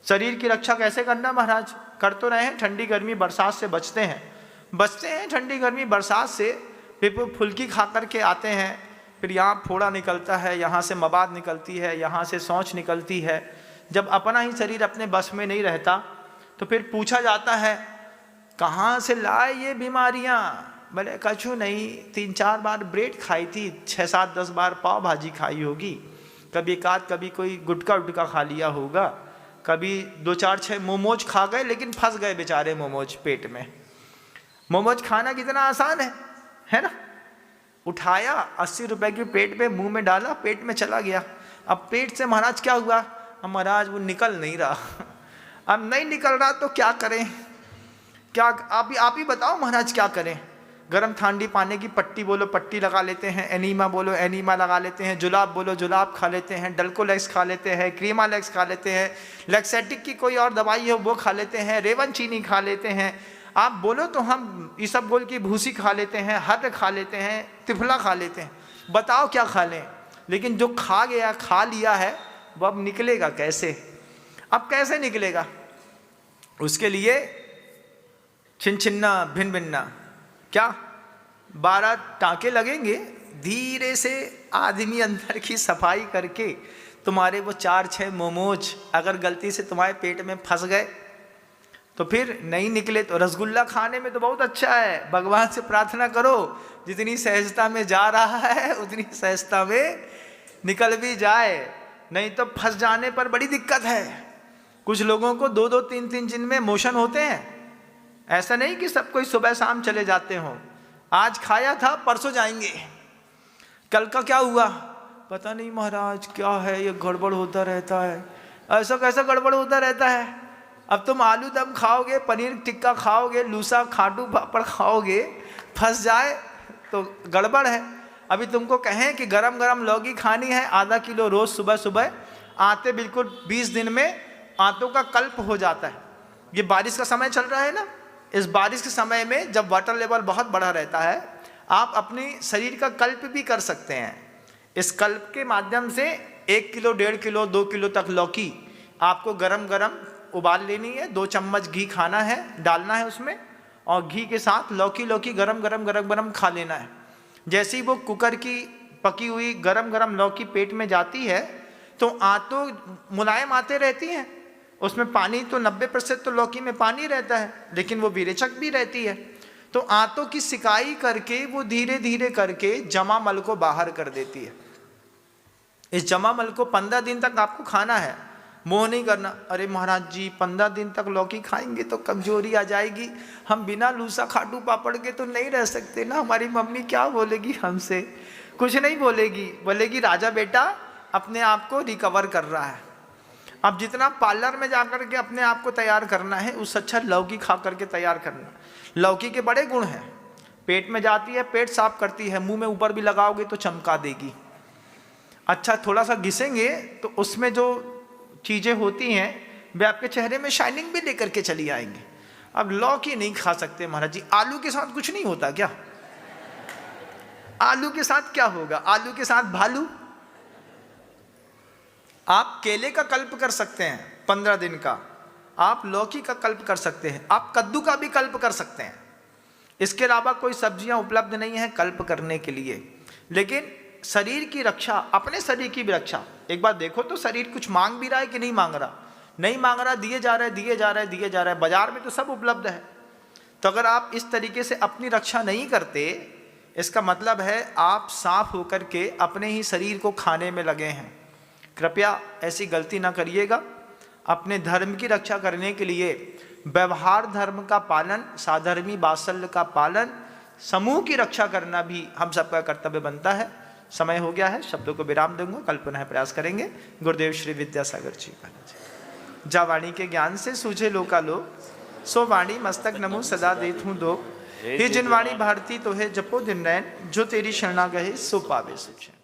शरीर की रक्षा कैसे करना महाराज? कर तो रहे हैं, ठंडी गर्मी बरसात से बचते हैं ठंडी गर्मी बरसात से, फिर फुल्की खा करके आते हैं, फिर यहाँ फोड़ा निकलता है, यहाँ से मबाद निकलती है, यहाँ से शौच निकलती है। जब अपना ही शरीर अपने बस में नहीं रहता तो फिर पूछा जाता है कहाँ से लाए ये बीमारियाँ? बोले कछु नहीं, 3-4 बार ब्रेड खाई थी, 6-7-10 बार पाव भाजी खाई होगी, कभी एक आध कभी कोई गुटका उटका खा लिया होगा, कभी 2-4-6 मोमोज खा गए, लेकिन फंस गए बेचारे मोमोज पेट में। मोमोज खाना कितना आसान है ना? उठाया 80 रुपए की प्लेट पे, मुंह में डाला, पेट में चला गया। अब पेट से महाराज क्या हुआ? अब महाराज वो निकल नहीं रहा। अब नहीं निकल रहा तो क्या करें? क्या आप ही बताओ महाराज क्या करें? गर्म ठंडी पानी की पट्टी बोलो पट्टी लगा लेते हैं, एनीमा बोलो एनीमा लगा लेते हैं, जुलाब बोलो जुलाब खा लेते हैं, डल्कोलेक्स खा लेते हैं, क्रीमालेक्स खा लेते हैं, लेक्सेटिक की कोई और दवाई हो वो खा लेते हैं, रेवन चीनी खा लेते हैं, आप बोलो तो हम इसबगोल की भूसी खा लेते हैं, हर्र खा लेते हैं, तिफला खा लेते हैं। बताओ क्या खा लें? लेकिन जो खा गया खा लिया है वो अब निकलेगा कैसे? अब कैसे निकलेगा? उसके लिए छिनछिन्ना भिन्न भिन्ना, क्या 12 टाँके लगेंगे, धीरे से आदमी अंदर की सफाई करके तुम्हारे वो 4-6 मोमोज अगर गलती से तुम्हारे पेट में फंस गए तो फिर नहीं निकले तो रसगुल्ला खाने में तो बहुत अच्छा है। भगवान से प्रार्थना करो जितनी सहजता में जा रहा है उतनी सहजता में निकल भी जाए, नहीं तो फंस जाने पर बड़ी दिक्कत है। कुछ लोगों को 2-2, 3-3 दिन में मोशन होते हैं। ऐसा नहीं कि सब कोई सुबह शाम चले जाते हों, आज खाया था परसों जाएंगे, कल का क्या हुआ पता नहीं महाराज, क्या है ये गड़बड़ होता रहता है। ऐसा कैसा गड़बड़ होता रहता है? अब तुम आलू दम खाओगे, पनीर टिक्का खाओगे, लूसा खाटू पापड़ खाओगे, फंस जाए तो गड़बड़ है। अभी तुमको कहें कि गरम गरम लौकी खानी है आधा किलो रोज सुबह सुबह, आते बिल्कुल 20 दिन में आंतों का कल्प हो जाता है। ये बारिश का समय चल रहा है ना, इस बारिश के समय में जब वाटर लेवल बहुत बड़ा रहता है, आप अपने शरीर का कल्प भी कर सकते हैं। इस कल्प के माध्यम से 1 किलो 1.5 किलो 2 किलो तक लौकी आपको गरम गरम उबाल लेनी है, 2 चम्मच घी खाना है, डालना है उसमें, और घी के साथ लौकी गरम गरम खा लेना है। जैसे ही वो कुकर की पकी हुई गरम गरम लौकी पेट में जाती है तो आंतों मुलायम आते रहती हैं, उसमें पानी तो 90% तो लौकी में पानी रहता है, लेकिन वो विरेचक भी रहती है। तो आंतों की सिकाई करके वो धीरे धीरे करके जमा मल को बाहर कर देती है। इस जमा मल को 15 दिन तक आपको खाना है, मोह नहीं करना। अरे महाराज जी 15 दिन तक लौकी खाएंगे तो कमजोरी आ जाएगी, हम बिना लूसा खाटू पापड़ के तो नहीं रह सकते ना, हमारी मम्मी क्या बोलेगी हमसे? कुछ नहीं बोलेगी, बोलेगी राजा बेटा अपने आप को रिकवर कर रहा है। अब जितना पार्लर में जाकर के अपने आप को तैयार करना है उससे अच्छा लौकी खा करके तैयार करना। लौकी के बड़े गुण हैं, पेट में जाती है, पेट साफ करती है, मुंह में ऊपर भी लगाओगे तो चमका देगी। अच्छा थोड़ा सा घिसेंगे तो उसमें जो चीज़ें होती हैं वे आपके चेहरे में शाइनिंग भी लेकर के चली आएंगी। अब लौकी नहीं खा सकते महाराज जी, आलू के साथ कुछ नहीं होता क्या? आलू के साथ क्या होगा? आलू के साथ भालू। आप केले का कल्प कर सकते हैं 15 दिन का, आप लौकी का कल्प कर सकते हैं, आप कद्दू का भी कल्प कर सकते हैं। इसके अलावा कोई सब्जियां उपलब्ध नहीं है कल्प करने के लिए। लेकिन शरीर की रक्षा, अपने शरीर की भी रक्षा, एक बार देखो तो शरीर कुछ मांग भी रहा है कि नहीं मांग रहा? नहीं मांग रहा, दिए जा रहा है। बाजार में तो सब उपलब्ध है। तो अगर आप इस तरीके से अपनी रक्षा नहीं करते, इसका मतलब है आप साफ होकर के अपने ही शरीर को खाने में लगे हैं। कृपया ऐसी गलती ना करिएगा। अपने धर्म की रक्षा करने के लिए व्यवहार धर्म का पालन, साधर्मी वात्सल्य का पालन, समूह की रक्षा करना भी हम सबका कर्तव्य बनता है। समय हो गया है, शब्दों को विराम दूंगा, कल पुनः प्रयास करेंगे। गुरुदेव श्री विद्यासागर जी महाराज। जा वाणी के ज्ञान से सूझे लोकालोक, सो वाणी मस्तक नमो सदा देत हूँ दो। हे जिन वाणी भारती तो है जपो दिन रैन, जो तेरी शरणा गहे सो पावे सुचैन।